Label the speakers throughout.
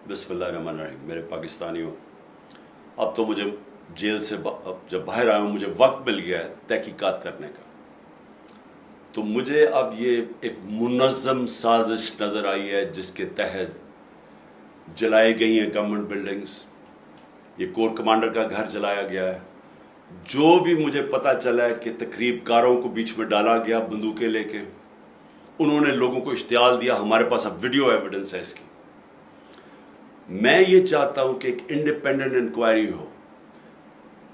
Speaker 1: बिस्मिल्लाहिर्रहमानिर्रहीम। मेरे पाकिस्तानियों, अब तो मुझे जेल से जब बाहर आया हूँ मुझे वक्त मिल गया है तहकीकात करने का। तो मुझे अब ये एक मुनज़्ज़म साजिश नज़र आई है जिसके तहत जलाई गई हैं गवर्नमेंट बिल्डिंग्स, ये कोर कमांडर का घर जलाया गया है। जो भी मुझे पता चला है कि तकरीबकारों को बीच में डाला गया बंदूकें लेके, उन्होंने लोगों को इश्तियाल दिया। हमारे पास अब वीडियो एविडेंस है इसकी। मैं ये चाहता हूं कि एक इंडिपेंडेंट इंक्वायरी हो।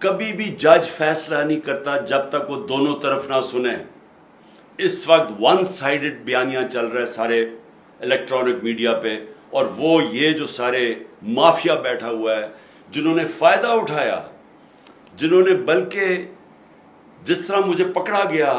Speaker 1: कभी भी जज फैसला नहीं करता जब तक वो दोनों तरफ ना सुने। इस वक्त वन साइडेड बयानियां चल रहे सारे इलेक्ट्रॉनिक मीडिया पे, और वो ये जो सारे माफिया बैठा हुआ है जिन्होंने फ़ायदा उठाया, जिन्होंने बल्कि जिस तरह मुझे पकड़ा गया,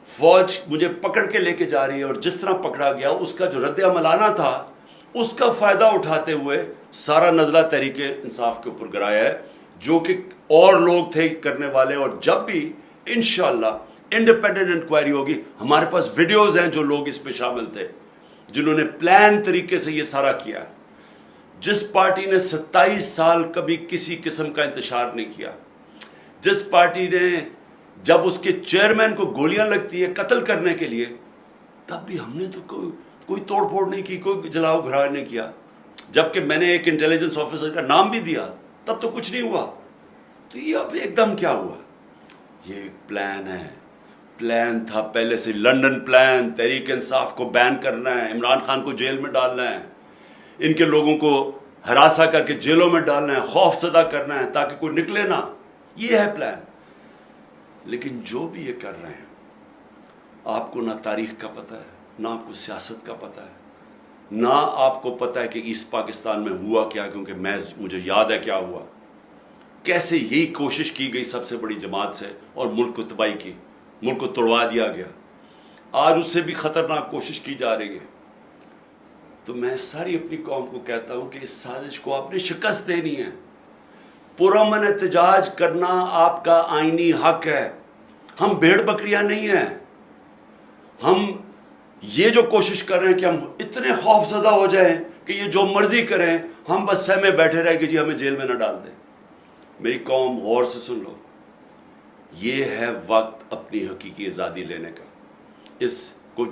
Speaker 1: फौज मुझे पकड़ के लेके जा रही है और जिस तरह पकड़ा गया उसका जो रद्द अमल आना था उसका फ़ायदा उठाते हुए सारा नज़ला तहरीक इंसाफ के ऊपर गिराया है, जो कि और लोग थे करने वाले। और जब भी इंशाअल्लाह इंडिपेंडेंट इंक्वायरी होगी, हमारे पास वीडियोस हैं जो लोग इस पे शामिल थे, जिन्होंने प्लान तरीके से ये सारा किया। जिस पार्टी ने 27 साल कभी किसी किस्म का इंतशार नहीं किया, जिस पार्टी ने जब उसके चेयरमैन को गोलियां लगती है कत्ल करने के लिए, तब भी हमने तो कोई तोड़ फोड़ नहीं की, कोई जलाओ घराव नहीं किया। जबकि मैंने एक इंटेलिजेंस ऑफिसर का नाम भी दिया तब तो कुछ नहीं हुआ। तो ये अब एकदम क्या हुआ? ये एक प्लान है, प्लान था पहले से, लंदन प्लान। तहरीक इंसाफ को बैन करना है, इमरान खान को जेल में डालना है, इनके लोगों को हरासा करके जेलों में डालना है, खौफ ज़दा करना है ताकि कोई निकले ना। ये है प्लान। लेकिन जो भी ये कर रहे हैं, आपको ना तारीख का पता है, ना आपको सियासत का पता है, ना आपको पता है कि ईस्ट पाकिस्तान में हुआ क्या, क्योंकि मुझे याद है क्या हुआ। कैसे यही कोशिश की गई सबसे बड़ी जमात से और मुल्क को तबाही की, मुल्क को तोड़वा दिया गया। आज उससे भी ख़तरनाक कोशिश की जा रही है। तो मैं सारी अपनी कौम को कहता हूँ कि इस साजिश को आपने शिकस्त देनी है। पुरअमन एहतजाज करना आपका आईनी हक है। हम भेड़ बकरियां नहीं हैं। हम ये जो कोशिश कर रहे हैं कि हम इतने खौफज़दा हो जाएं कि ये जो मर्जी करें, हम बस सहमे बैठे रहे कि जी हमें जेल में ना डाल दें। मेरी कौम गौर से सुन लो, ये है वक्त अपनी हकीकी आज़ादी लेने का। इसको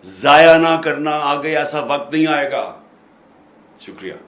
Speaker 1: ज़ाया ना करना, आगे ऐसा वक्त नहीं आएगा। शुक्रिया।